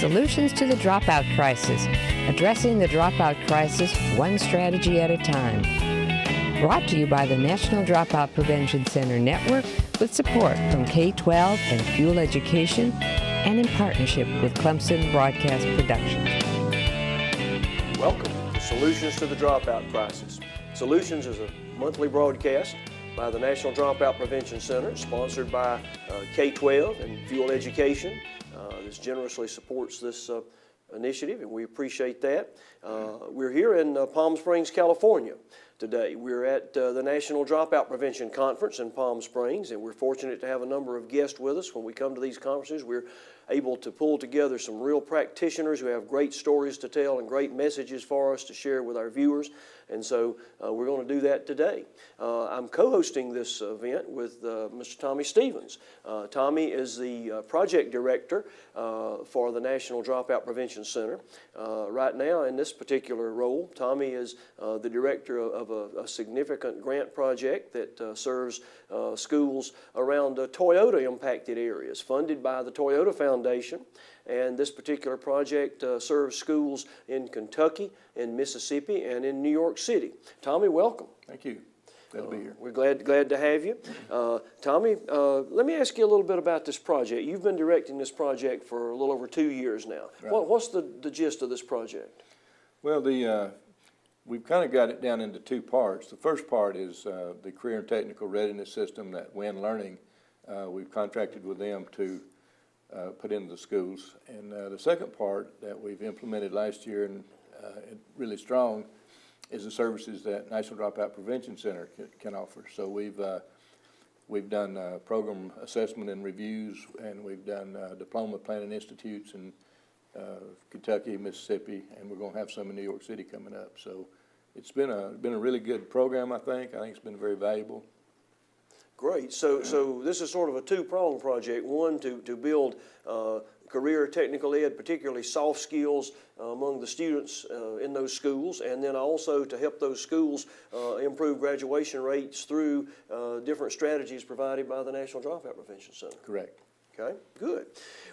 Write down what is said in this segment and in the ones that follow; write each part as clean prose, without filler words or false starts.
Solutions to the Dropout Crisis, addressing the dropout crisis one strategy at a time. Brought to you by the National Dropout Prevention Center Network with support from K-12 and Fuel Education and in partnership with Clemson Broadcast Productions. Welcome to Solutions to the Dropout Crisis. Solutions is a monthly broadcast by the National Dropout Prevention Center, sponsored by K-12 and Fuel Education. This generously supports this initiative, and we appreciate that. We're here in Palm Springs, California today. We're at the National Dropout Prevention Conference in Palm Springs, and we're fortunate to have a number of guests with us. When we come to these conferences, we're able to pull together some real practitioners who have great stories to tell and great messages for us to share with our viewers. And so we're going to do that today. I'm co-hosting this event with Mr. Tommy Stevens. Tommy is the project director for the National Dropout Prevention Center. Right now, in this particular role, Tommy is the director of a significant grant project that serves schools around Toyota impacted areas, funded by the Toyota Foundation. And this particular project serves schools in Kentucky, in Mississippi, and in New York City. Tommy, welcome. Thank you. Glad to be here. We're glad to have you. Tommy, let me ask you a little bit about this project. You've been directing this project for a little over 2 years now. Right. What's the gist of this project? Well, we've kind of got it down into two parts. The first part is the Career and Technical Readiness System that WIN Learning, we've contracted with them to put into the schools. And the second part that we've implemented last year and really strong is the services that National Dropout Prevention Center can offer. So we've done program assessment and reviews, and we've done diploma planning institutes in Kentucky, Mississippi, and we're going to have some in New York City coming up. So it's been a really good program, I think. I think it's been very valuable. Great. So this is sort of a two-pronged project. One, to build career technical ed, particularly soft skills among the students in those schools, and then also to help those schools improve graduation rates through different strategies provided by the National Dropout Prevention Center. Correct. Okay, good.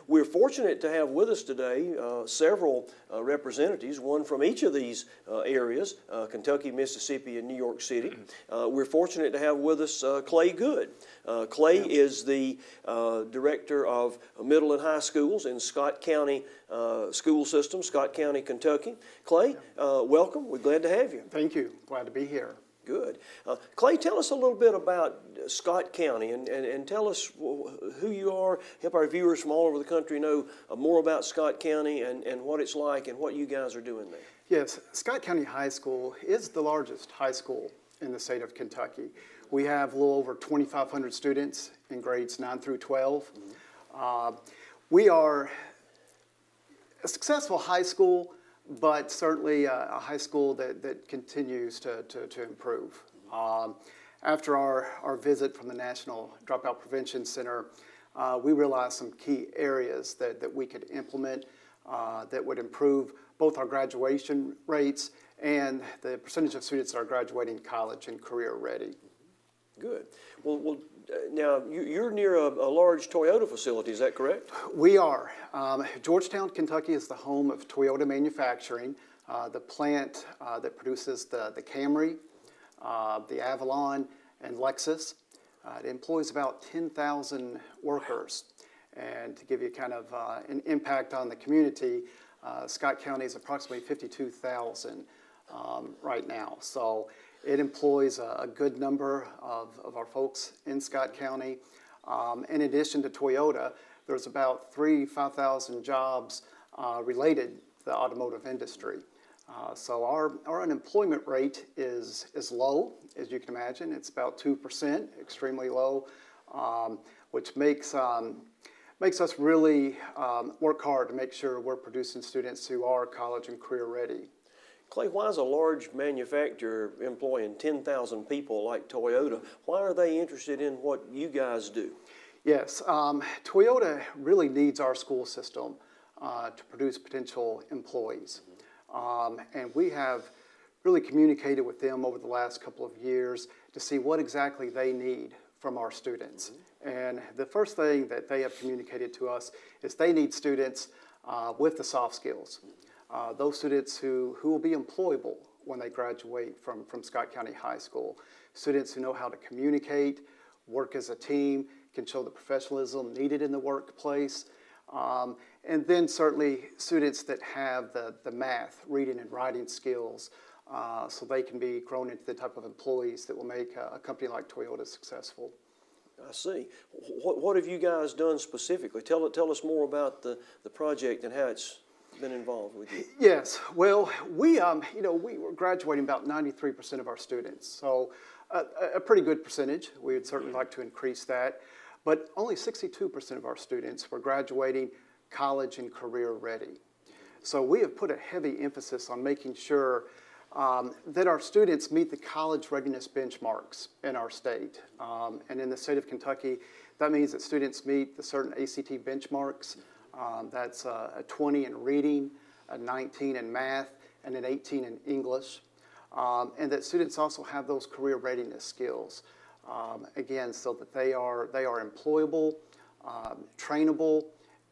We're fortunate to have with us today several representatives, one from each of these areas, Kentucky, Mississippi, and New York City. We're fortunate to have with us Clay Good. Clay is the director of middle and high schools in Scott County school system, Scott County, Kentucky. Clay, welcome. We're glad to have you. Thank you. Glad to be here. Good. Clay, tell us a little bit about Scott County and tell us who you are, help our viewers from all over the country know more about Scott County and what it's like and what you guys are doing there. Yes, Scott County High School is the largest high school in the state of Kentucky. We have a little over 2,500 students in grades 9 through 12. We are a successful high school, but certainly a high school that continues to improve. After our visit from the National Dropout Prevention Center, we realized some key areas that we could implement that would improve both our graduation rates and the percentage of students that are graduating college and career ready. Good. Well, now you're near a large Toyota facility, is that correct? We are. Georgetown, Kentucky is the home of Toyota Manufacturing, the plant that produces the Camry, the Avalon, and Lexus. It employs about 10,000 workers. And to give you kind of an impact on the community, Scott County is approximately 52,000 right now. So it employs a good number of our folks in Scott County. In addition to Toyota, there's about 5,000 jobs related to the automotive industry. So our unemployment rate is low, as you can imagine. It's about 2%, extremely low, which makes us really work hard to make sure we're producing students who are college and career ready. Clay, why is a large manufacturer employing 10,000 people like Toyota, why are they interested in what you guys do? Yes, Toyota really needs our school system to produce potential employees. And we have really communicated with them over the last couple of years to see what exactly they need from our students. And the first thing that they have communicated to us is they need students with the soft skills. Those students who will be employable when they graduate from Scott County High School. Students who know how to communicate, work as a team, can show the professionalism needed in the workplace. And then certainly students that have the math, reading and writing skills, so they can be grown into the type of employees that will make a company like Toyota successful. I see. What have you guys done specifically? Tell us more about the project and how it's been involved with you. Yes, well, we were graduating about 93% of our students, so a pretty good percentage. We would certainly like to increase that, but only 62% of our students were graduating college and career ready. So we have put a heavy emphasis on making sure that our students meet the college readiness benchmarks in our state. And in the state of Kentucky, that means that students meet the certain ACT benchmarks. That's a 20 in reading, a 19 in math, and an 18 in English. And that students also have those career readiness skills, again, so that they are employable, trainable,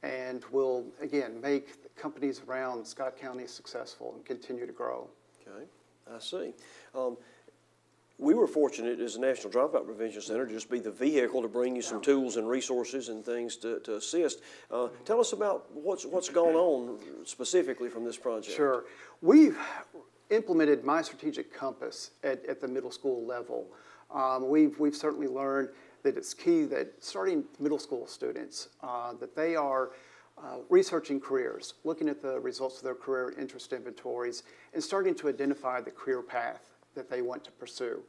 and will, again, make the companies around Scott County successful and continue to grow. Okay, I see. We were fortunate as a National Dropout Prevention Center to just be the vehicle to bring you some tools and resources and things to assist. Tell us about what's gone on specifically from this project. Sure. We've implemented My Strategic Compass at the middle school level. We've certainly learned that it's key that starting middle school students, that they are researching careers, looking at the results of their career interest inventories, and starting to identify the career path that they want to pursue.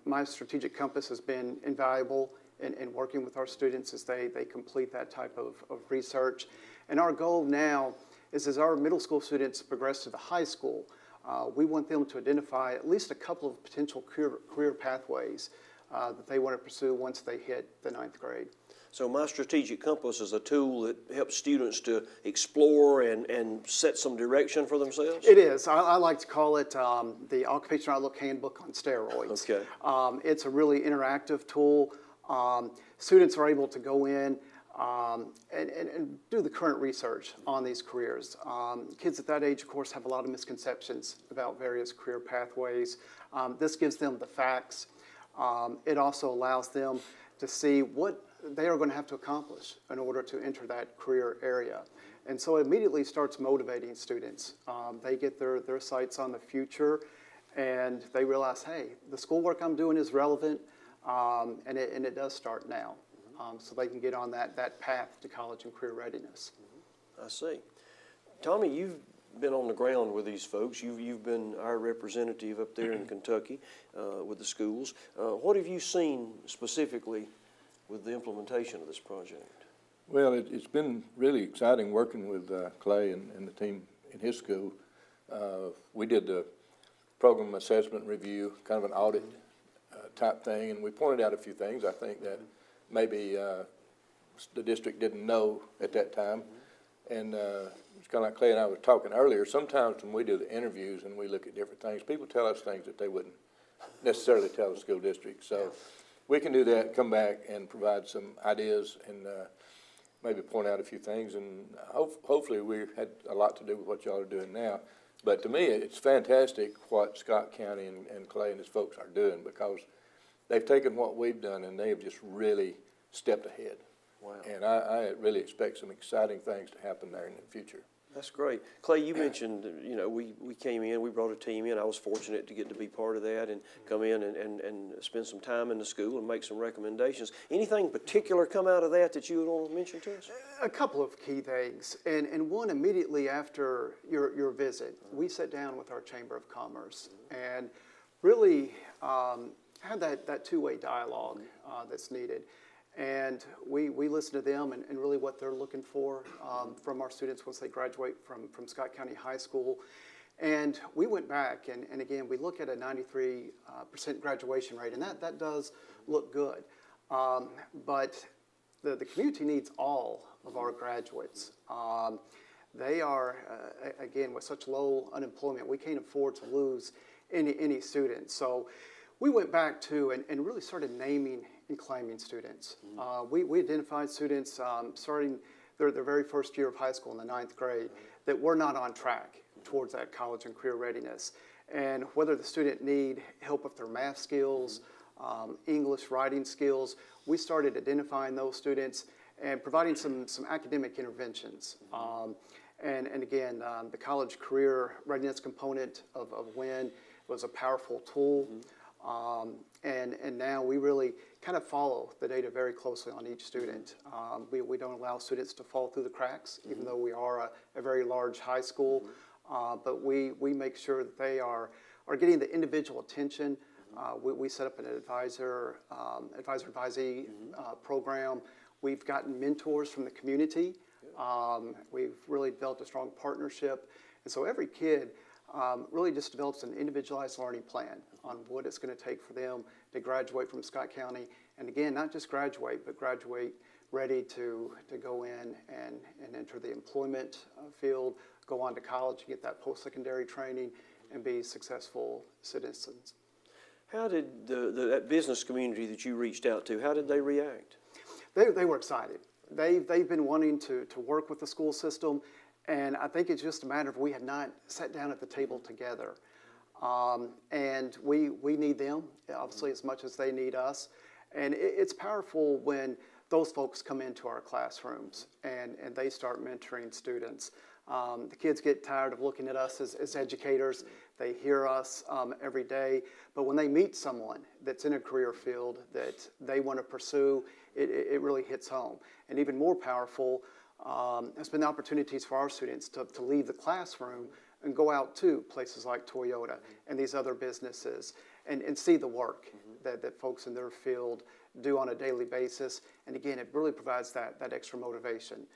My Strategic Compass has been invaluable in working with our students as they complete that type of research. And our goal now is as our middle school students progress to the high school, we want them to identify at least a couple of potential career pathways that they want to pursue once they hit the 9th grade. So My Strategic Compass is a tool that helps students to explore and set some direction for themselves? It is. I like to call it the Occupational Outlook Handbook on steroids. Okay. It's a really interactive tool. Students are able to go in and do the current research on these careers. Kids at that age, of course, have a lot of misconceptions about various career pathways. This gives them the facts. It also allows them to see what they are going to have to accomplish in order to enter that career area. And so it immediately starts motivating students. They get their sights on the future, and they realize, hey, the schoolwork I'm doing is relevant, and it does start now. So they can get on that path to college and career readiness. I see. Tommy, you've been on the ground with these folks. You've been our representative up there in Kentucky with the schools. What have you seen specifically with the implementation of this project? Well, it's been really exciting working with Clay and the team in his school. We did the program assessment review, kind of an audit type thing, and we pointed out a few things I think that maybe the district didn't know at that time. And it's kind of like Clay and I were talking earlier. Sometimes when we do the interviews and we look at different things, people tell us things that they wouldn't necessarily tell the school district. So we can do that, come back and provide some ideas and maybe point out a few things. And hopefully we had a lot to do with what y'all are doing now. But to me, it's fantastic what Scott County and Clay and his folks are doing, because they've taken what we've done and they've just really stepped ahead. Wow. And I really expect some exciting things to happen there in the future. That's great. Clay, you mentioned, we came in, we brought a team in. I was fortunate to get to be part of that and come in and spend some time in the school and make some recommendations. Anything particular come out of that you would want to mention to us? A couple of key things, and one immediately after your visit, we sat down with our Chamber of Commerce and really had that two-way dialogue that's needed. And we listen to them and really what they're looking for from our students once they graduate from Scott County High School. And we went back and again, we look at a 93% graduation rate, and that does look good. But the community needs all of our graduates. They are, again, with such low unemployment, we can't afford to lose any students. So we went back to and really started naming and claiming students. We identified students starting their very first year of high school in the 9th grade, that we're not on track towards that college and career readiness. And whether the student need help with their math skills, English writing skills, we started identifying those students and providing some academic interventions. And again, the college career readiness component of WIN was a powerful tool. And now we really kind of follow the data very closely on each student. We don't allow students to fall through the cracks, even though we are a very large high school. But we make sure that they are getting the individual attention. We set up an advisor-advisee program. We've gotten mentors from the community. We've really built a strong partnership. And so every kid really just develops an individualized learning plan on what it's going to take for them to graduate from Scott County. And again, not just graduate, but graduate ready to go in and enter the employment field, go on to college and get that post-secondary training and be successful citizens. How did that business community that you reached out to, how did they react? They were excited. They've been wanting to work with the school system, and I think it's just a matter of we had not sat down at the table together. And we need them, obviously, as much as they need us. And it's powerful when those folks come into our classrooms and they start mentoring students. The kids get tired of looking at us as educators. They hear us every day. But when they meet someone that's in a career field that they want to pursue, it really hits home. And even more powerful has been the opportunities for our students to leave the classroom and go out to places like Toyota and these other businesses and see the work that folks in their field do on a daily basis. And again, it really provides that extra motivation.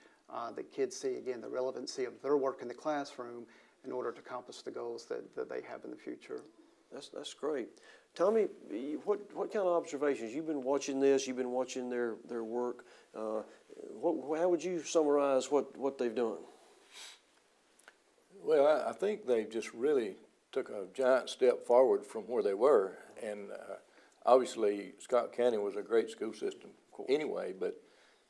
That kids see, again, the relevancy of their work in the classroom in order to accomplish the goals that they have in the future. That's great. Tell me, what kind of observations? You've been watching this, you've been watching their work. How would you summarize what they've done? Well, I think they just really took a giant step forward from where they were. And obviously, Scott County was a great school system anyway, but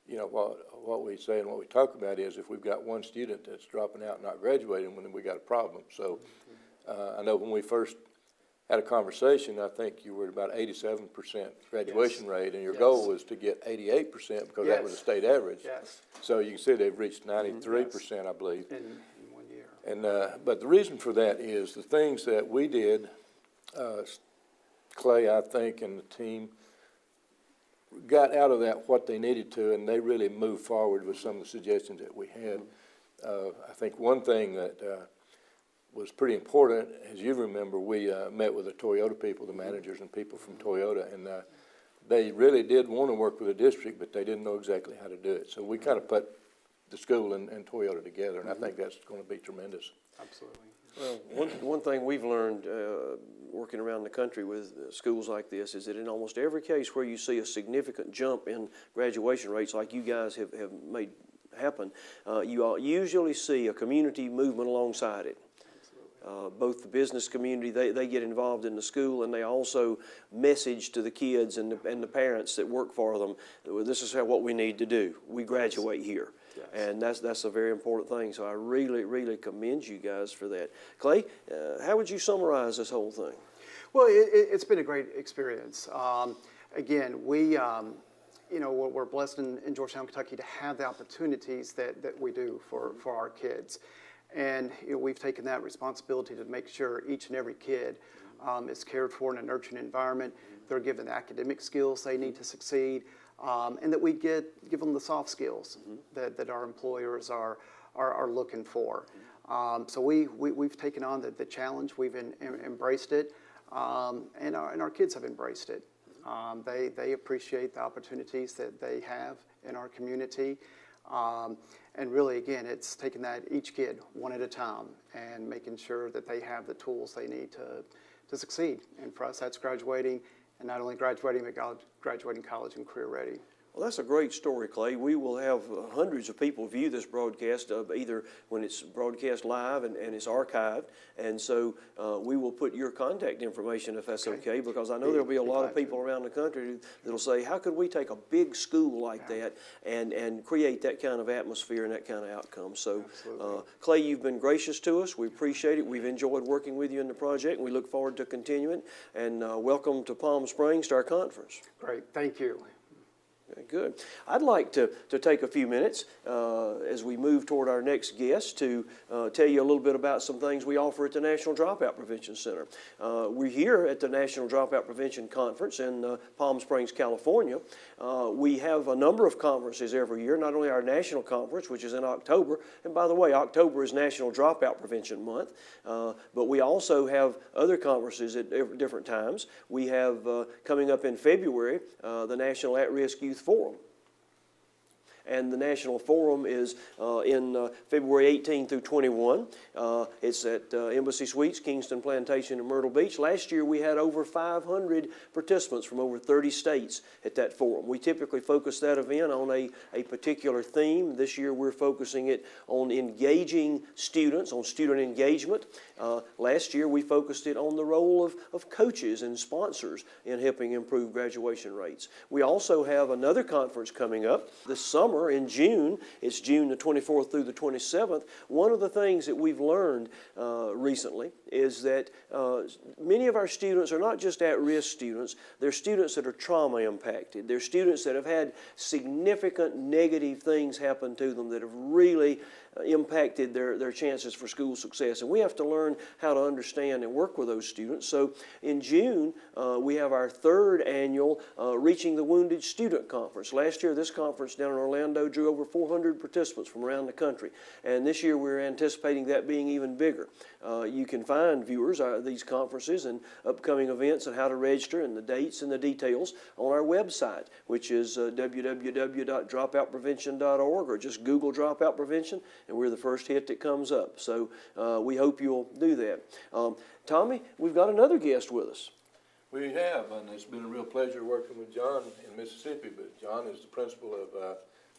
you know, what we say and what we talk about is if we've got one student that's dropping out and not graduating, then we got a problem. So I know when we first had a conversation, I think you were at about 87% graduation rate, and your goal was to get 88% because that was a state average. Yes. So you can see they've reached 93%, I believe. In 1 year. And but the reason for that is the things that we did, Clay, I think, and the team got out of that what they needed to, and they really moved forward with some of the suggestions that we had. I think one thing that was pretty important, as you remember, we met with the Toyota people, the managers and people from Toyota, and they really did want to work with the district, but they didn't know exactly how to do it. So we kind of put the school and Toyota together, and I think that's going to be tremendous. Absolutely. Well, one thing we've learned working around the country with schools like this is that in almost every case where you see a significant jump in graduation rates like you guys have made happen, you usually see a community movement alongside it. Both the business community, they get involved in the school, and they also message to the kids and the parents that work for them, this is what we need to do. We graduate here. Yes. And that's a very important thing. So I really, really commend you guys for that. Clay, how would you summarize this whole thing? Well, it's been a great experience. Again, we're blessed in Georgetown, Kentucky to have the opportunities that we do for our kids. And we've taken that responsibility to make sure each and every kid is cared for in a nurturing environment. They're given the academic skills they need to succeed, and that we give them the soft skills that our employers are looking for. So we've taken on the challenge. We've embraced it, and our kids have embraced it. They appreciate the opportunities that they have in our community. And really, again, it's taking that each kid one at a time and making sure that they have the tools they need to succeed. And for us, that's graduating, and not only graduating, but graduating college and career ready. Well, that's a great story, Clay. We will have hundreds of people view this broadcast, either when it's broadcast live and it's archived. And so we will put your contact information, if that's okay, because I know there'll be a lot of people around the country that'll say, how could we take a big school like that and create that kind of atmosphere and that kind of outcome? So, Clay, you've been gracious to us. We appreciate it. We've enjoyed working with you in the project, and we look forward to continuing. And welcome to Palm Springs to our conference. Great, thank you. Okay, good. I'd like to take a few minutes as we move toward our next guest to tell you a little bit about some things we offer at the National Dropout Prevention Center. We're here at the National Dropout Prevention Conference in Palm Springs, California. We have a number of conferences every year, not only our national conference, which is in October, and by the way, October is National Dropout Prevention Month, but we also have other conferences at different times. We have coming up in February, the National At-Risk Youth Forum. And the National Forum is in February 18 through 21. It's at Embassy Suites, Kingston Plantation, and Myrtle Beach. Last year we had over 500 participants from over 30 states at that forum. We typically focus that event on a particular theme. This year we're focusing it on engaging students, on student engagement. Last year we focused it on the role of coaches and sponsors in helping improve graduation rates. We also have another conference coming up this summer in June. It's June the 24th through the 27th. One of the things that we've learned recently is that many of our students are not just at-risk students, they're students that are trauma impacted. They're students that have had significant negative things happen to them that have really impacted their chances for school success. And we have to learn how to understand and work with those students. So in June, we have our third annual Reaching the Wounded Student Conference. Last year, this conference down in Orlando drew over 400 participants from around the country. And this year, we're anticipating that being even bigger. You can find, viewers, these conferences and upcoming events and how to register and the dates and the details on our website, which is www.dropoutprevention.org, or just Google Dropout Prevention, and we're the first hit that comes up. So we hope you'll do that. Tommy, we've got another guest with us. We have, and it's been a real pleasure working with John in Mississippi, but John is the principal of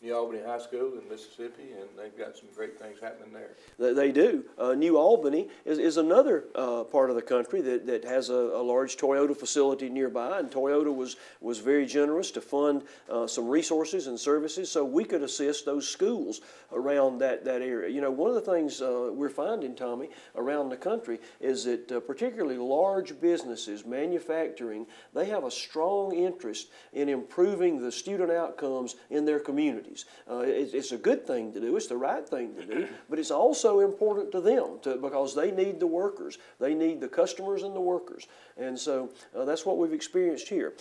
New Albany High School in Mississippi, and they've got some great things happening there. They do. New Albany is another part of the country that has a large Toyota facility nearby, and Toyota was very generous to fund some resources and services so we could assist those schools around that area. You know, one of the things we're finding, Tommy, around the country is that particularly large businesses, manufacturing, they have a strong interest in improving the student outcomes in their communities. It's a good thing to do, it's the right thing to do, but it's also important to them because they need the workers. They need the customers and the workers. And so that's what we've experienced here.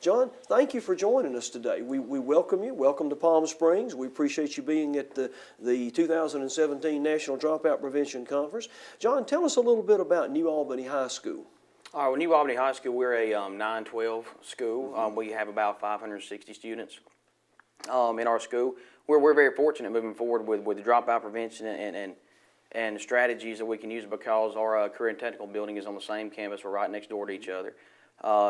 John, thank you for joining us today. We welcome you. Welcome to Palm Springs. We appreciate you being at the 2017 National Dropout Prevention Conference. John, tell us a little bit about New Albany High School. All right, well, New Albany High School, we're a 9-12 school. We have about 560 students in our school. We're very fortunate moving forward with the dropout prevention and strategies that we can use because our career and technical building is on the same campus. We're right next door to each other.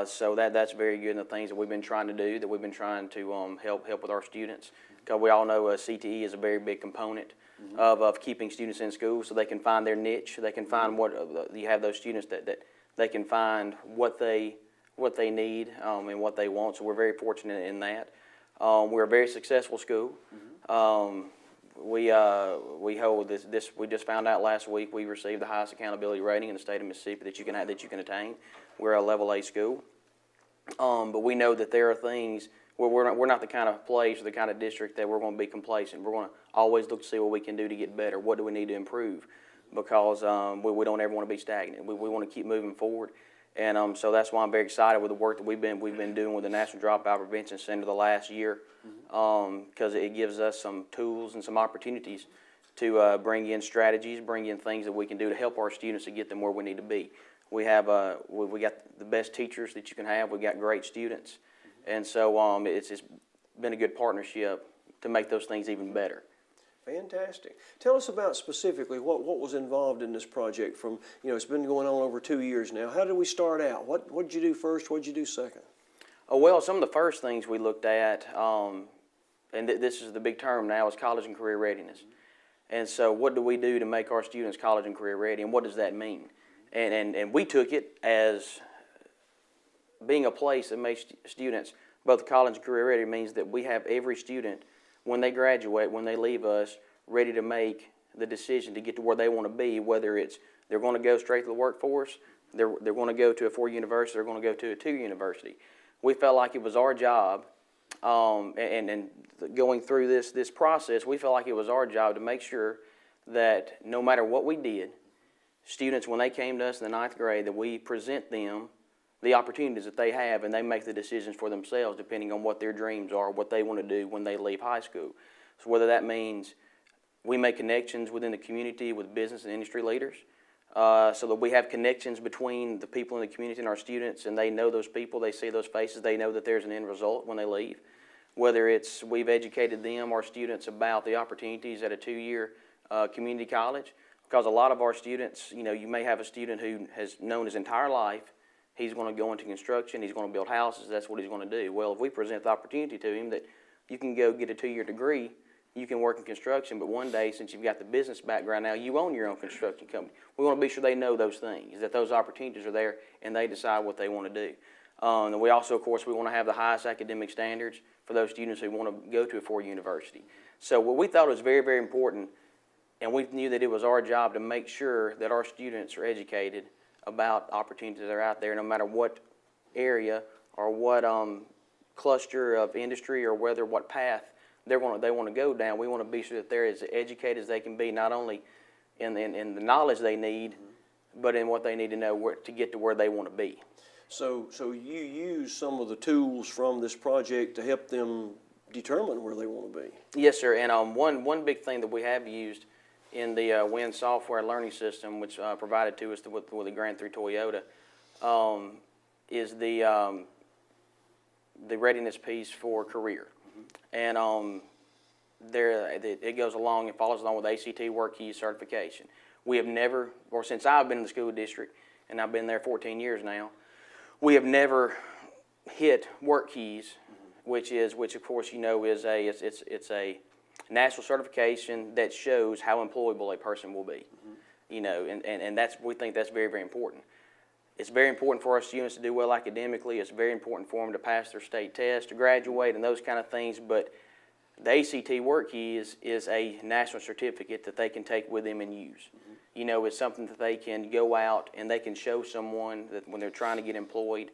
So that's very good, and the things that we've been trying to do, that we've been trying to help with our students. Because we all know CTE is a very big component of keeping students in school so they can find their niche. They can find you have those students that they can find what they need and what they want. So we're very fortunate in that. We're a very successful school. We hold this. We just found out last week we received the highest accountability rating in the state of Mississippi that you can attain. We're a level A school, but we know that there are things where we're not the kind of place or the kind of district that we're going to be complacent. We're going to always look to see what we can do to get better. What do we need to improve? Because we don't ever want to be stagnant. We want to keep moving forward. And so that's why I'm very excited with the work that we've been doing with the National Dropout Prevention Center the last year, because it gives us some tools and some opportunities to bring in strategies, bring in things that we can do to help our students to get them where we need to be. We have we got the best teachers that you can have. We got great students, and so it's been a good partnership to make those things even better. Fantastic. Tell us about specifically what was involved in this project from, it's been going on over 2 years now. How did we start out? What did you do first? What did you do second? Oh, well, some of the first things we looked at, and this is the big term now, is college and career readiness. And so what do we do to make our students college and career ready, and what does that mean? And we took it as being a place that makes students both college and career ready means that we have every student, when they graduate, when they leave us, ready to make the decision to get to where they want to be, whether it's they're going to go straight to the workforce, they're going to go to a 4-year university, they're going to go to a 2-year university. We felt like it was our job, and going through this process, we felt like it was our job to make sure that no matter what we did, students, when they came to us in the 9th grade, that we present them the opportunities that they have, and they make the decisions for themselves depending on what their dreams are, what they want to do when they leave high school. So whether that means we make connections within the community with business and industry leaders, so that we have connections between the people in the community and our students, and they know those people, they see those faces, they know that there's an end result when they leave. Whether it's we've educated them, our students, about the opportunities at a 2-year community college, because a lot of our students, you may have a student who has known his entire life he's going to go into construction, he's going to build houses, that's what he's going to do. Well, if we present the opportunity to him that you can go get a 2-year degree, you can work in construction, but one day, since you've got the business background now, you own your own construction company. We want to be sure they know those things, that those opportunities are there, and they decide what they want to do. And we also, of course, we want to have the highest academic standards for those students who want to go to a 4-year university. So what we thought was very, very important, and we knew that it was our job to make sure that our students are educated about opportunities that are out there, no matter what area or what cluster of industry or what path they want to go down. We want to be sure that they're as educated as they can be, not only in the knowledge they need, but in what they need to know to get to where they want to be. So you use some of the tools from this project to help them determine where they want to be. Yes, sir. And one big thing that we have used in the WIN software learning system, which provided to us with a grant through Toyota, is the readiness piece for career. And it goes along and follows along with ACT Work Keys certification. We have never, or since I've been in the school district, and I've been there 14 years now, we have never hit Work Keys, which of course is a national certification that shows how employable a person will be. And we think that's very, very important. It's very important for our students to do well academically. It's very important for them to pass their state test, to graduate, and those kind of things. But the ACT Work Key is a national certificate that they can take with them and use. It's something that they can go out and they can show someone that when they're trying to get employed,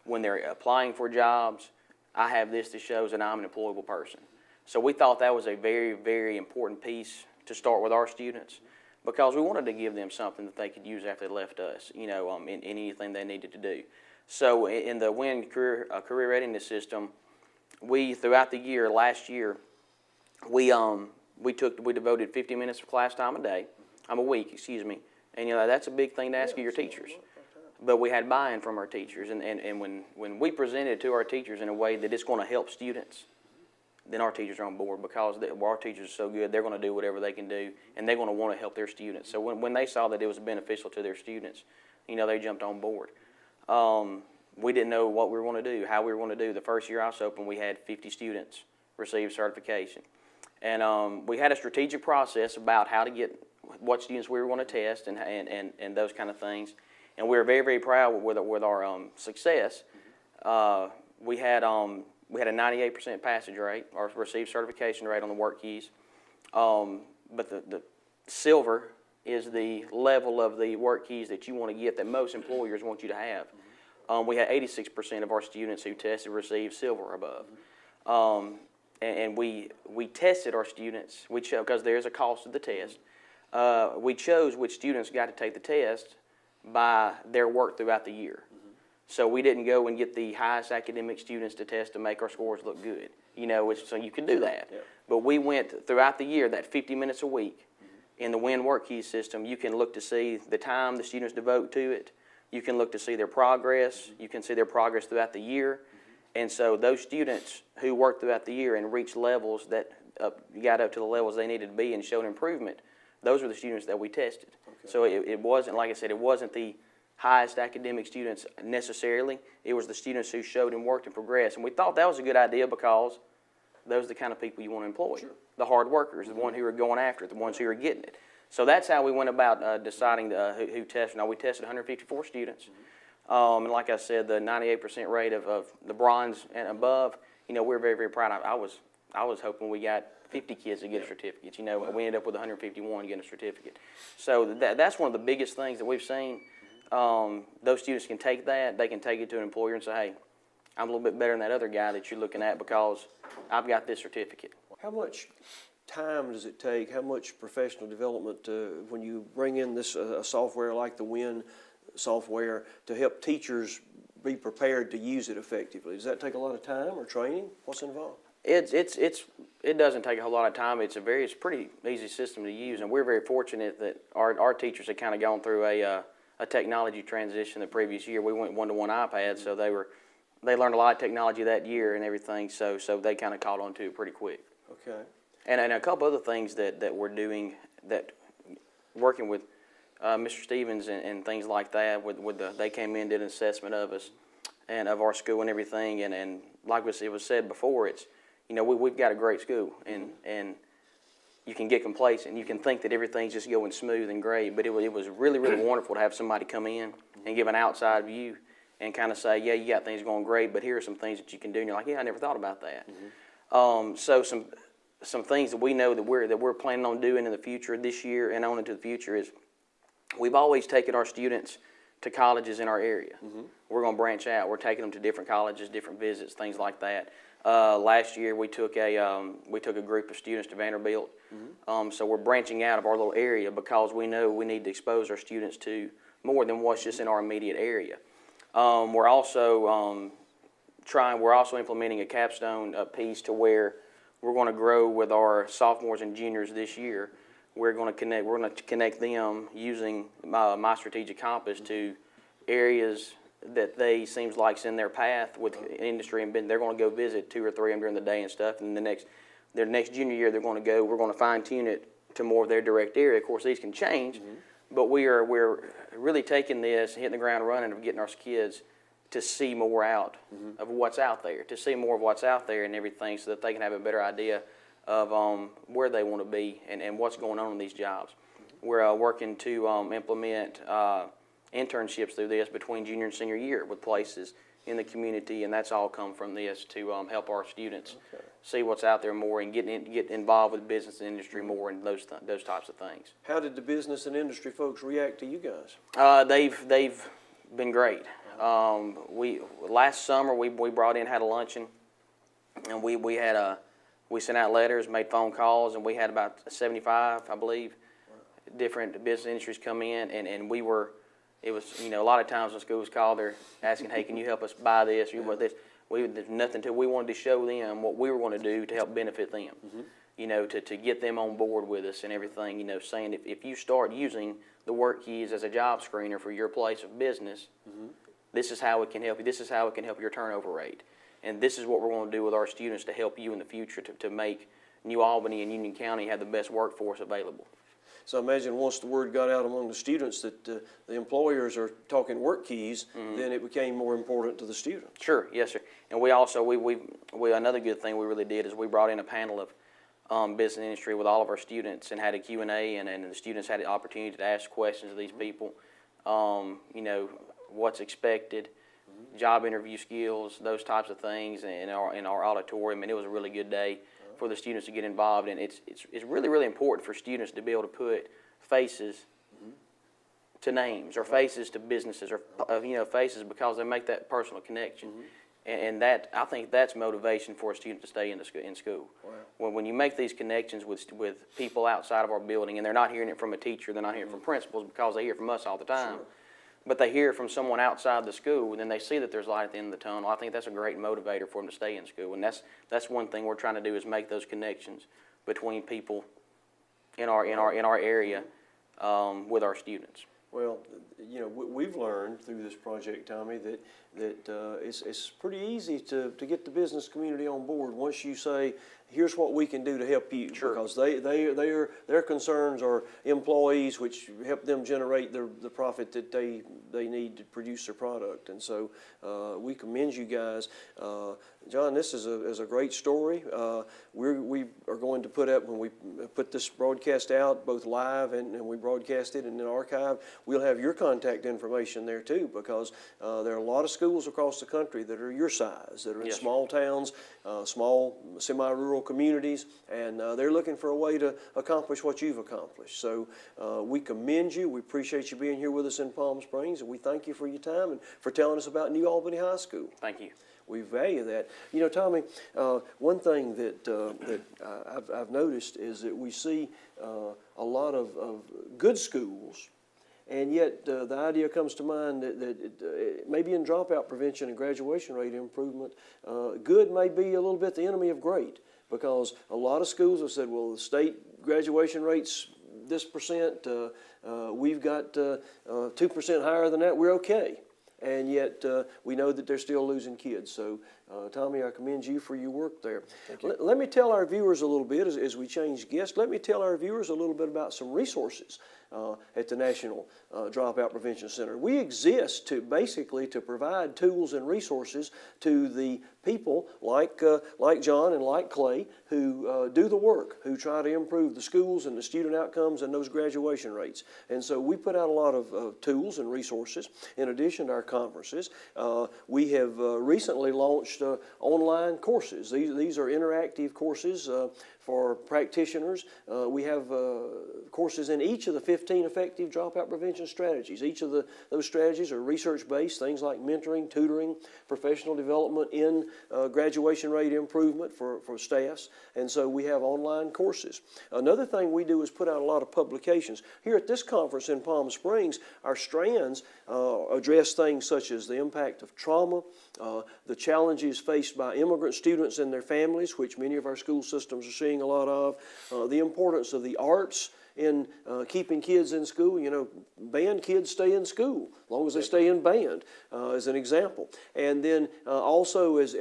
when they're applying for jobs, I have this that shows that I'm an employable person. So we thought that was a very, very important piece to start with our students, because we wanted to give them something that they could use after they left us, in anything they needed to do. So in the WIN career readiness system, throughout the year, last year, we devoted 50 minutes of class time a week, and that's a big thing to ask of your teachers. But we had buy-in from our teachers, and when we presented it to our teachers in a way that it's going to help students, then our teachers are on board, because our teachers are so good, they're going to do whatever they can do, and they're going to want to help their students. So when they saw that it was beneficial to their students, they jumped on board. We didn't know what we were going to do, how we were going to do. The first year I was open, we had 50 students receive certification. And we had a strategic process about how to get what students we were going to test and those kind of things. And we were very, very proud with our success. We had a 98% passage rate, or received certification rate on the Work Keys. But the silver is the level of the Work Keys that you want to get, that most employers want you to have. We had 86% of our students who tested received silver or above. And we tested our students, because there's a cost of the test. We chose which students got to take the test by their work throughout the year. So we didn't go and get the highest academic students to test to make our scores look good. So you can do that. Yeah. But we went throughout the year, that 50 minutes a week, in the WIN Work Key system. You can look to see the time the students devote to it. You can look to see their progress. You can see their progress throughout the year. And so those students who worked throughout the year and reached levels that got up to the levels they needed to be and showed improvement, those were the students that we tested. Okay. So it wasn't, like I said, it wasn't the highest academic students necessarily. It was the students who showed and worked and progressed. And we thought that was a good idea because those are the kind of people you want to employ. Sure. The hard workers, the ones who are going after it, the ones who are getting it. So that's how we went about deciding who tested. Now, we tested 154 students. And like I said, the 98% rate of the bronze and above, you know, we're very, very proud of. I was hoping we got 50 kids to get a certificate. You know, we ended up with 151 getting a certificate. So that's one of the biggest things that we've seen. Those students can take that. They can take it to an employer and say, hey, I'm a little bit better than that other guy that you're looking at because I've got this certificate. How much time does it take, how much professional development when you bring in this software like the WIN software to help teachers be prepared to use it effectively? Does that take a lot of time or training? What's involved? It doesn't take a whole lot of time. It's a pretty easy system to use, and we're very fortunate that our teachers have kind of gone through a technology transition the previous year. We went one-to-one iPads, so they learned a lot of technology that year and everything, so they kind of caught on to it pretty quick. Okay. And a couple other things that we're doing, that working with Mr. Stevens and things like that, they came in, did an assessment of us and of our school and everything, and like it was said before, it's, you know, we've got a great school, and you can get complacent. You can think that everything's just going smooth and great, but it was really, really wonderful to have somebody come in and give an outside view and kind of say, yeah, you got things going great, but here are some things that you can do. And you're like, yeah, I never thought about that. So some things that we know that we're planning on doing in the future this year and on into the future is we've always taken our students to colleges in our area. We're going to branch out. We're taking them to different colleges, different visits, things like that. Last year we took a group of students to Vanderbilt. So we're branching out of our little area because we know we need to expose our students to more than what's just in our immediate area. We're also implementing a capstone piece to where we're going to grow with our sophomores and juniors this year. We're going to connect them using my strategic compass to areas that they seems like's in their path with industry, and they're going to go visit 2 or 3 of them during the day and stuff. And their next junior year, we're going to fine tune it to more of their direct area. Of course, these can change, but we're really taking this, hitting the ground running, of getting our kids to see more out of what's out there, to see more of what's out there and everything, so that they can have a better idea of where they want to be and what's going on in these jobs. We're working to implement internships through this between junior and senior year with places in the community, and that's all come from this to help our students see what's out there more and get involved with business and industry more and those types of things. How did the business and industry folks react to you guys? They've been great. Last summer we had a luncheon, and we sent out letters, made phone calls, and we had about 75, I believe, different business industries come in, and it was, you know, a lot of times when schools call, they're asking, hey, can you help us buy this or you want this? There's nothing to, we wanted to show them what we were going to do to help benefit them, you know, to get them on board with us and everything, you know, saying if you start using the work keys as a job screener for your place of business, this is how it can help you. This is how it can help your turnover rate. And this is what we're going to do with our students to help you in the future to make New Albany and Union County have the best workforce available. So I imagine once the word got out among the students that the employers are talking work keys, then it became more important to the students. Sure, yes, sir. And we also, another good thing we really did is we brought in a panel of business industry with all of our students and had a Q&A, and the students had the opportunity to ask questions of these people, you know, what's expected, job interview skills, those types of things in our auditorium, and it was a really good day for the students to get involved. And it's really, really important for students to be able to put faces to names, or faces to businesses, or you know, faces, because they make that personal connection. And that, I think that's motivation for a student to stay in school. Wow. When you make these connections with people outside of our building, and they're not hearing it from a teacher, they're not hearing it from principals, because they hear it from us all the time. Sure. But they hear from someone outside the school, and then they see that there's light at the end of the tunnel. I think that's a great motivator for them to stay in school, and that's one thing we're trying to do, is make those connections between people in our area with our students. Well, you know, we've learned through this project, Tommy, that it's pretty easy to get the business community on board. Once you say, here's what we can do to help you. Sure. Because their concerns are employees, which help them generate the profit that they need to produce their product. And so we commend you guys. John, this is a great story. We are going to put up, when we put this broadcast out, both live and we broadcast it in an archive, we'll have your contact information there too, because there are a lot of schools across the country that are your size, that are in Yes, small towns, small semi-rural communities, and they're looking for a way to accomplish what you've accomplished. So we commend you. We appreciate you being here with us in Palm Springs, and we thank you for your time and for telling us about New Albany High School. Thank you. We value that. You know, Tommy, one thing that I've noticed is that we see a lot of good schools, and yet the idea comes to mind that maybe in dropout prevention and graduation rate improvement, good may be a little bit the enemy of great, because a lot of schools have said, well, the state graduation rate's this percent, we've got 2% higher than that, we're okay. And yet we know that they're still losing kids. So, Tommy, I commend you for your work there. Let me tell our viewers a little bit, as we change guests, let me tell our viewers a little bit about some resources at the National Dropout Prevention Center. We exist to provide tools and resources to the people like John and like Clay who do the work, who try to improve the schools and the student outcomes and those graduation rates. And so we put out a lot of tools and resources in addition to our conferences. We have recently launched online courses. These are interactive courses for practitioners. We have courses in each of the 15 effective dropout prevention strategies. Each of those strategies are research-based, things like mentoring, tutoring, professional development in graduation rate improvement for staffs. And so we have online courses. Another thing we do is put out a lot of publications. Here at this conference in Palm Springs, our strands address things such as the impact of trauma, the challenges faced by immigrant students and their families, which many of our school systems are seeing a lot of, the importance of the arts in keeping kids in school. You know, band kids stay in school as long as they stay in band, as an example. And then also, as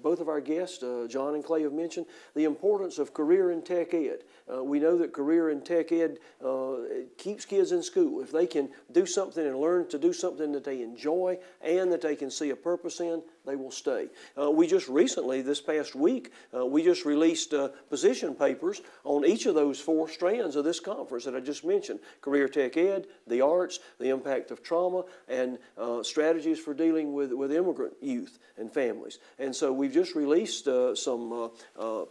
both of our guests, John and Clay, have mentioned, the importance of career and tech ed. We know that career and tech ed keeps kids in school. If they can do something and learn to do something that they enjoy and that they can see a purpose in, they will stay. We just recently, this past week, we just released position papers on each of those 4 strands of this conference that I just mentioned: career tech ed, the arts, the impact of trauma, and strategies for dealing with immigrant youth and families. And so we've just released some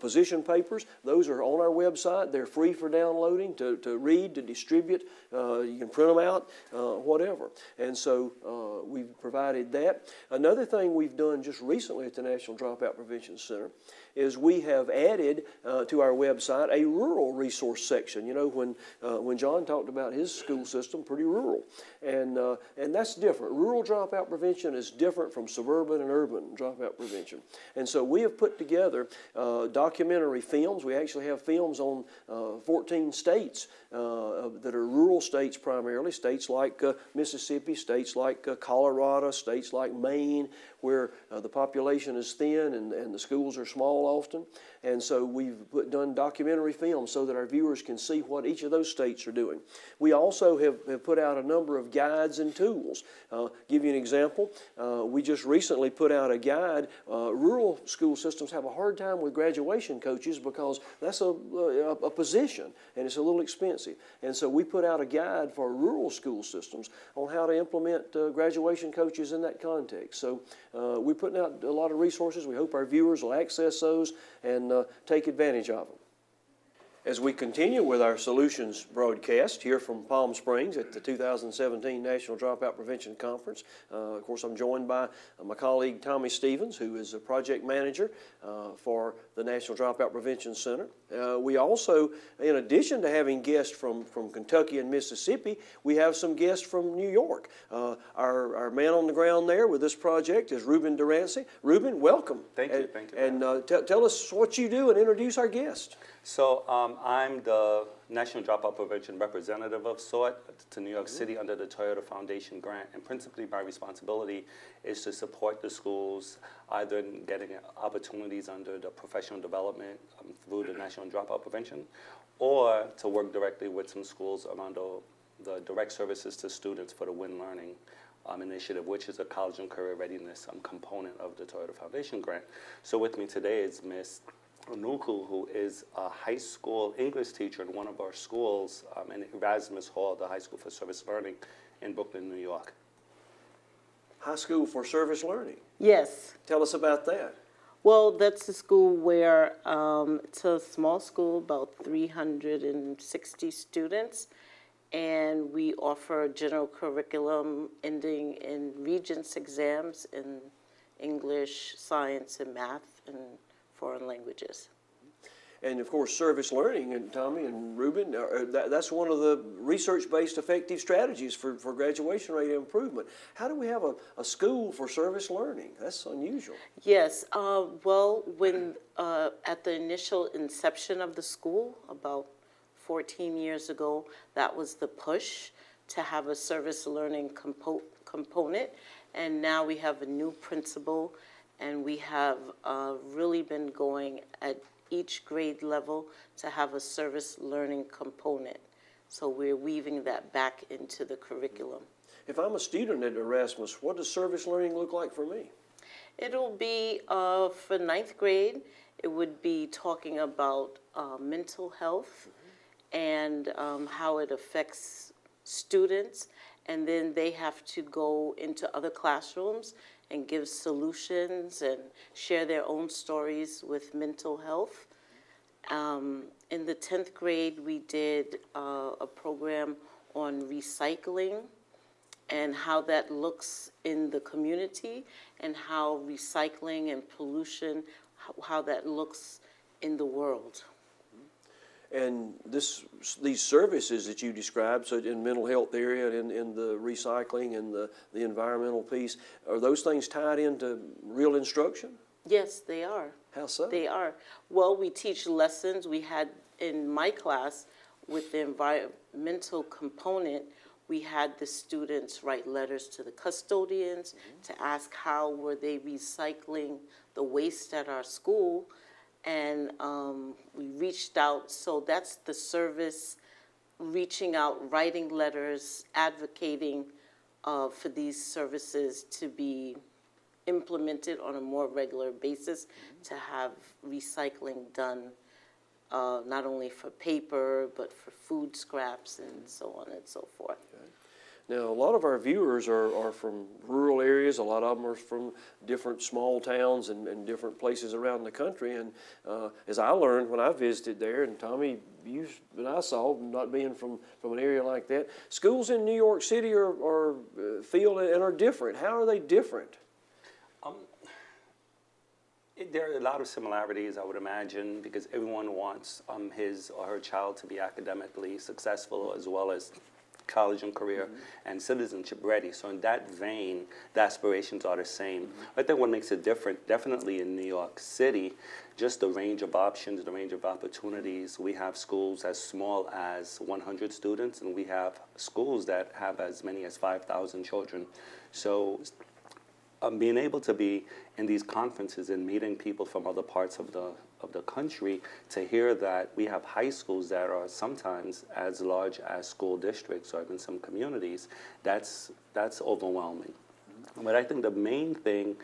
position papers. Those are on our website. They're free for downloading, to read, to distribute. You can print them out, whatever. And so we've provided that. Another thing we've done just recently at the National Dropout Prevention Center is we have added to our website a rural resource section. You know, when John talked about his school system, pretty rural, and that's different. Rural dropout prevention is different from suburban and urban dropout prevention. And so we have put together documentary films. We actually have films on 14 states that are rural states primarily, states like Mississippi, states like Colorado, states like Maine, where the population is thin and the schools are small often. And so we've done documentary films so that our viewers can see what each of those states are doing. We also have put out a number of guides and tools. Give you an example. We just recently put out a guide. Rural school systems have a hard time with graduation coaches because that's a position and it's a little expensive. And so we put out a guide for rural school systems on how to implement graduation coaches in that context. So we're putting out a lot of resources. We hope our viewers will access those and take advantage of them. As we continue with our Solutions broadcast here from Palm Springs at the 2017 National Dropout Prevention Conference, of course I'm joined by my colleague Tommy Stevens, who is a project manager for the National Dropout Prevention Center. We also, in addition to having guests from Kentucky and Mississippi, we have some guests from New York. Our man on the ground there with this project is Ruben Durancy. Ruben, welcome. Thank you. Thank you. And tell us what you do and introduce our guest. So I'm the National Dropout Prevention representative of sort to New York City under the Toyota Foundation grant. And principally my responsibility is to support the schools either in getting opportunities under the professional development through the National Dropout Prevention, or to work directly with some schools around the direct services to students for the Win Learning initiative, which is a college and career readiness component of the Toyota Foundation grant. So with me today is Ms. Onuku, who is a high school English teacher in one of our schools in Erasmus Hall, the High School for Service Learning in Brooklyn, New York. High School for Service Learning. Yes. Tell us about that. Well, that's a school where it's a small school, about 360 students, and we offer general curriculum ending in Regents exams in English, science, and math, and foreign languages. And of course, service learning, and Tommy and Ruben, that's one of the research-based effective strategies for graduation rate improvement. How do we have a school for service learning? That's unusual. Yes, well, when at the initial inception of the school, about 14 years ago, that was the push to have a service learning component, and now we have a new principal, and we have really been going at each grade level to have a service learning component. So we're weaving that back into the curriculum. If I'm a student at Erasmus, what does service learning look like for me? It'll be, for ninth grade, it would be talking about mental health and how it affects students, and then they have to go into other classrooms and give solutions and share their own stories with mental health. In the 10th grade, we did a program on recycling and how that looks in the community, and how recycling and pollution, how that looks in the world. And these services that you described, so in mental health area and in the recycling and the environmental piece, are those things tied into real instruction? Yes, they are. How so? They are. Well, we teach lessons. We had in my class with the environmental component, we had the students write letters to the custodians to ask how were they recycling the waste at our school. And we reached out, so that's the service, reaching out, writing letters, advocating for these services to be implemented on a more regular basis, to have recycling done not only for paper, but for food scraps and so on and so forth. Okay. Now, a lot of our viewers are from rural areas. A lot of them are from different small towns and different places around the country. And as I learned when I visited there, and Tommy, you and I saw, not being from an area like that, schools in New York City feel and are different. How are they different? There are a lot of similarities, I would imagine, because everyone wants his or her child to be academically successful, as well as college and career and citizenship ready. So in that vein, the aspirations are the same. I think what makes it different, definitely in New York City, just the range of options, the range of opportunities. We have schools as small as 100 students, and we have schools that have as many as 5,000 children. So being able to be in these conferences and meeting people from other parts of the country, to hear that we have high schools that are sometimes as large as school districts or even some communities, that's overwhelming. But I think the main thing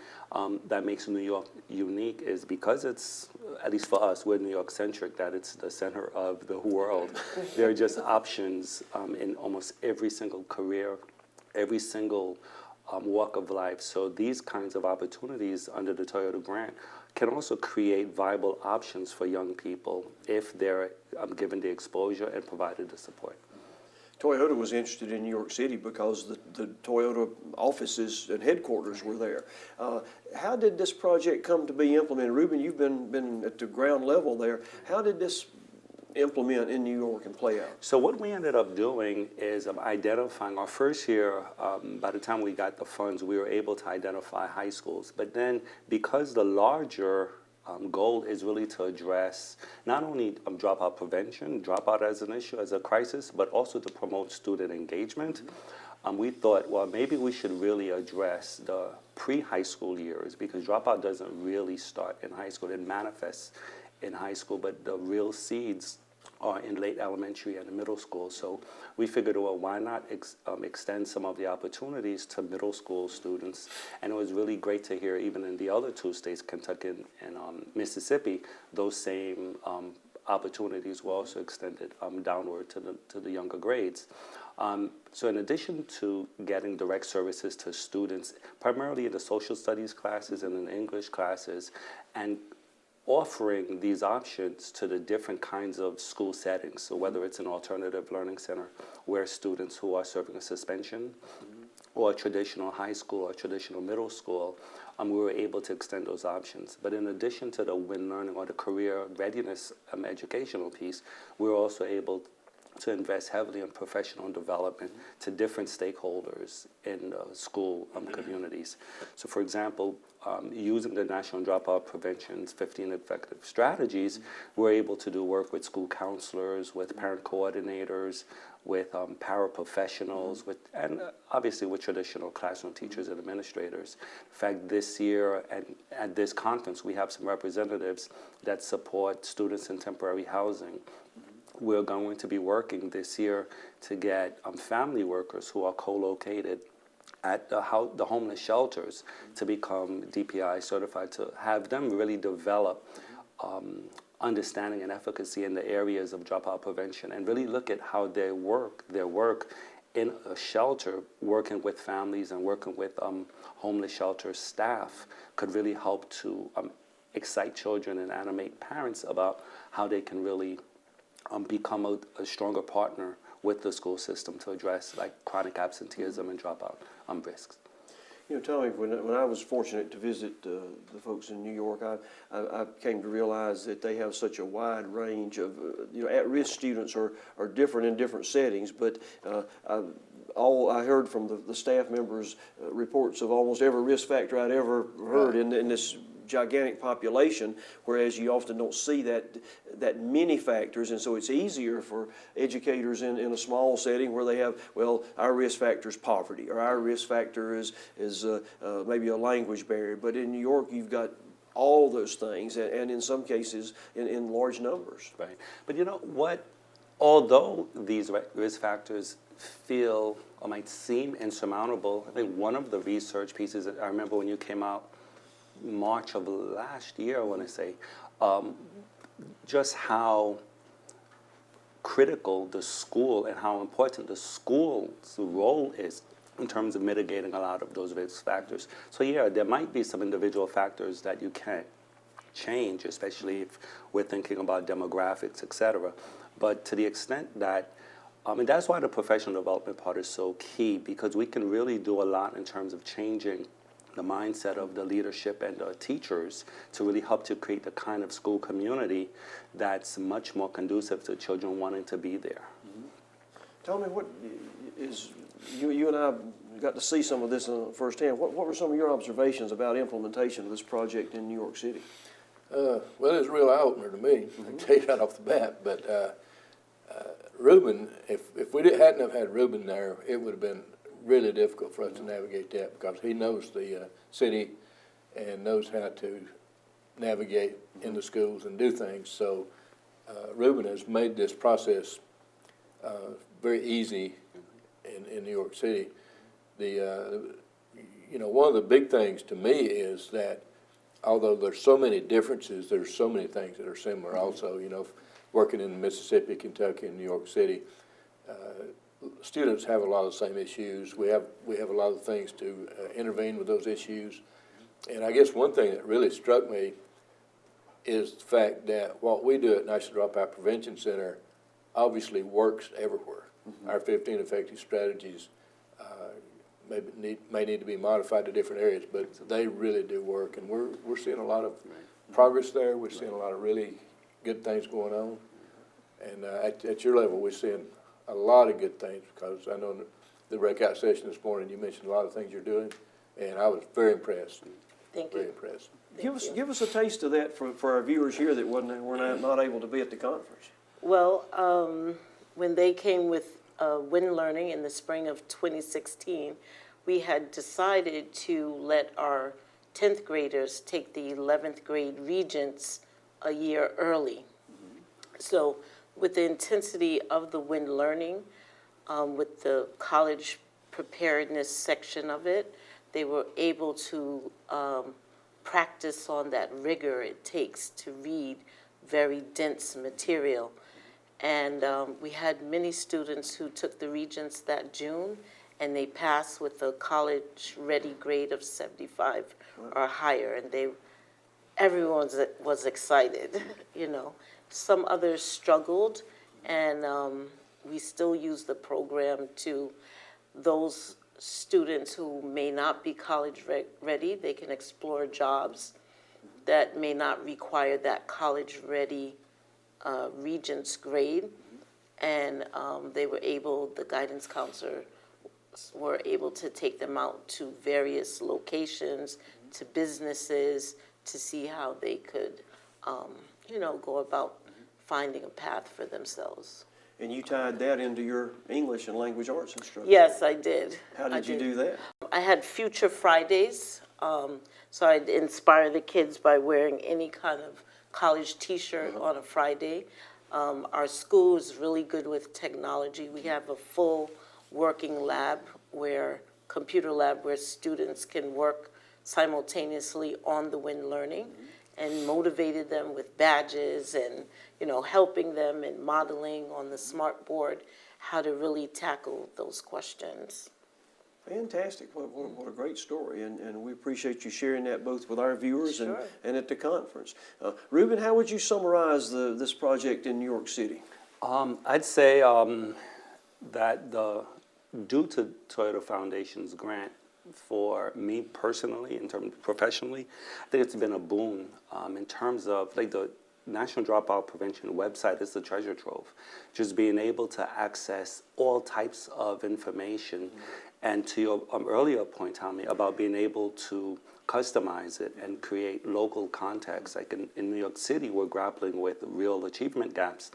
that makes New York unique is because it's, at least for us, we're New York centric, that it's the center of the world. There are just options in almost every single career, every single walk of life. So these kinds of opportunities under the Toyota grant can also create viable options for young people if they're given the exposure and provided the support. Toyota was interested in New York City because the Toyota offices and headquarters were there. How did this project come to be implemented? Ruben, you've been at the ground level there. How did this implement in New York and play out? So what we ended up doing is identifying our first year. By the time we got the funds, we were able to identify high schools. But then because the larger goal is really to address not only dropout prevention, dropout as an issue, as a crisis, but also to promote student engagement. We thought, well, maybe we should really address the pre-high school years, because dropout doesn't really start in high school. It manifests in high school, but the real seeds are in late elementary and middle school. So we figured, well, why not extend some of the opportunities to middle school students? And it was really great to hear, even in the other two states, Kentucky and Mississippi, those same opportunities were also extended downward to the younger grades. So in addition to getting direct services to students, primarily in the social studies classes and in the English classes, and offering these options to the different kinds of school settings, so whether it's an alternative learning center where students who are serving a suspension, or a traditional high school or traditional middle school, we were able to extend those options. But in addition to the WIN learning or the career readiness educational piece, we were also able to invest heavily in professional development to different stakeholders in the school communities. So for example, using the National Dropout Prevention's 15 effective strategies, we're able to do work with school counselors, with parent coordinators, with paraprofessionals, and obviously with traditional classroom teachers and administrators. In fact, this year and at this conference, we have some representatives that support students in temporary housing. We're going to be working this year to get family workers who are co-located at the homeless shelters to become DPI certified, to have them really develop understanding and efficacy in the areas of dropout prevention, and really look at how their work in a shelter, working with families and working with homeless shelter staff, could really help to excite children and animate parents about how they can really become a stronger partner with the school system to address like chronic absenteeism and dropout risks. You know, Tommy, when I was fortunate to visit the folks in New York, I came to realize that they have such a wide range of, at-risk students are different in different settings, but I heard from the staff members reports of almost every risk factor I'd ever heard in this gigantic population, whereas you often don't see that many factors, and so it's easier for educators in a small setting where they have, well, our risk factor is poverty, or our risk factor is maybe a language barrier. But in New York, you've got all those things, and in some cases in large numbers. Right. But you know what? Although these risk factors feel or might seem insurmountable, I think one of the research pieces that I remember when you came out March of last year, I want to say, just how critical the school and how important the school's role is in terms of mitigating a lot of those risk factors. So yeah, there might be some individual factors that you can't change, especially if we're thinking about demographics, et cetera. But to the extent that, and that's why the professional development part is so key, because we can really do a lot in terms of changing the mindset of the leadership and the teachers to really help to create the kind of school community that's much more conducive to children wanting to be there. Mm-hmm. Tell me, what is, you and I got to see some of this firsthand. What were some of your observations about implementation of this project in New York City? Well, it was a real eye-opener to me, I can tell you right off the bat, but Reuben, if we hadn't have had Reuben there, it would have been really difficult for us to navigate that, because he knows the city and knows how to navigate in the schools and do things. So Reuben has made this process very easy in New York City. One of the big things to me is that although there's so many differences, there's so many things that are similar also. Working in Mississippi, Kentucky, and New York City, students have a lot of the same issues. We have a lot of things to intervene with those issues. And I guess one thing that really struck me is the fact that what we do at National Dropout Prevention Center obviously works everywhere. Mm-hmm. Our 15 effective strategies may need to be modified to different areas, but they really do work. And we're seeing a lot of progress there. We're seeing a lot of really good things going on. And at your level, we're seeing a lot of good things, because I know in the breakout session this morning you mentioned a lot of things you're doing, and I was very impressed. Thank you. Very impressed. Give us a taste of that for our viewers here that were not able to be at the conference. Well, when they came with Win Learning in the spring of 2016, we had decided to let our 10th graders take the 11th grade Regents a year early. So with the intensity of the Win Learning, with the college preparedness section of it, they were able to practice on that rigor it takes to read very dense material. And we had many students who took the Regents that June, and they passed with a college-ready grade of 75 or higher, and everyone was excited, you know. Some others struggled, and we still use the program to those students who may not be college ready. They can explore jobs that may not require that college-ready Regents grade, and the guidance counselor were able to take them out to various locations, to businesses, to see how they could, go about finding a path for themselves. And you tied that into your English and language arts instruction. Yes, I did. How did you do that? I had Future Fridays, so I'd inspire the kids by wearing any kind of college t-shirt on a Friday. Our school is really good with technology. We have a full working computer lab where students can work simultaneously on the Win Learning, and motivated them with badges and, helping them and modeling on the smart board how to really tackle those questions. Fantastic. What a great story. And we appreciate you sharing that both with our viewers Sure. and at the conference. Ruben, how would you summarize this project in New York City? I'd say that due to Toyota Foundation's grant, for me personally, in terms professionally, I think it's been a boon in terms of the National Dropout Prevention website is the treasure trove. Just being able to access all types of information, and to your earlier point, Tommy, about being able to customize it and create local context. Like in New York City, we're grappling with real achievement gaps,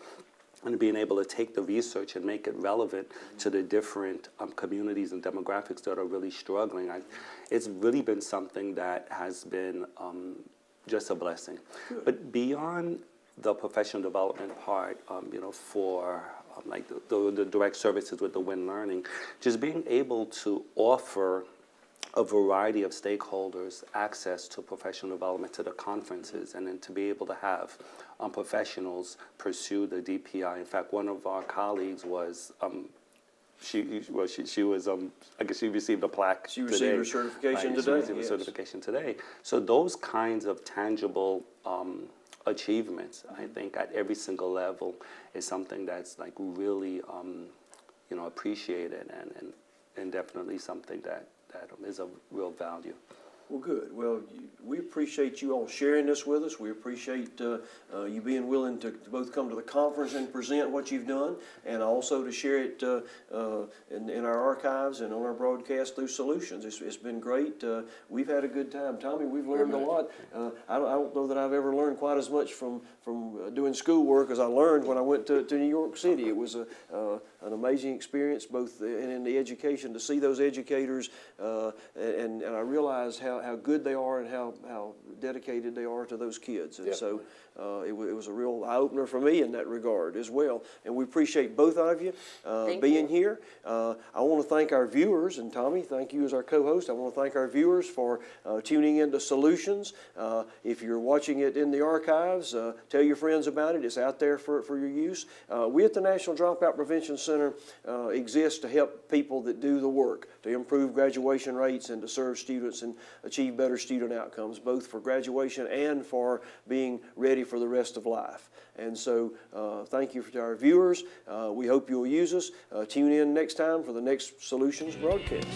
and being able to take the research and make it relevant to the different communities and demographics that are really struggling. It's really been something that has been just a blessing. Good. But beyond the professional development part, for the direct services with the Win Learning, just being able to offer a variety of stakeholders access to professional development, to the conferences, and then to be able to have professionals pursue the DPI. In fact, one of our colleagues was, she was, I guess she received a plaque She received her certification today. She received a certification today. So those kinds of tangible achievements, I think, at every single level is something that's really, appreciated and definitely something that is of real value. Well, good. Well, we appreciate you all sharing this with us. We appreciate you being willing to both come to the conference and present what you've done, and also to share it in our archives and on our broadcast through Solutions. It's been great. We've had a good time. Tommy, we've learned a lot. I don't know that I've ever learned quite as much from doing schoolwork as I learned when I went to New York City. It was an amazing experience, both in the education, to see those educators, and I realized how good they are and how dedicated they are to those kids. And so it was a real eye-opener for me in that regard as well. And we appreciate both of you being here. I want to thank our viewers, and Tommy, thank you as our co-host. I want to thank our viewers for tuning into Solutions. If you're watching it in the archives, tell your friends about it. It's out there for your use. We at the National Dropout Prevention Center exist to help people that do the work, to improve graduation rates and to serve students and achieve better student outcomes, both for graduation and for being ready for the rest of life. And so thank you to our viewers. We hope you'll use us. Tune in next time for the next Solutions broadcast.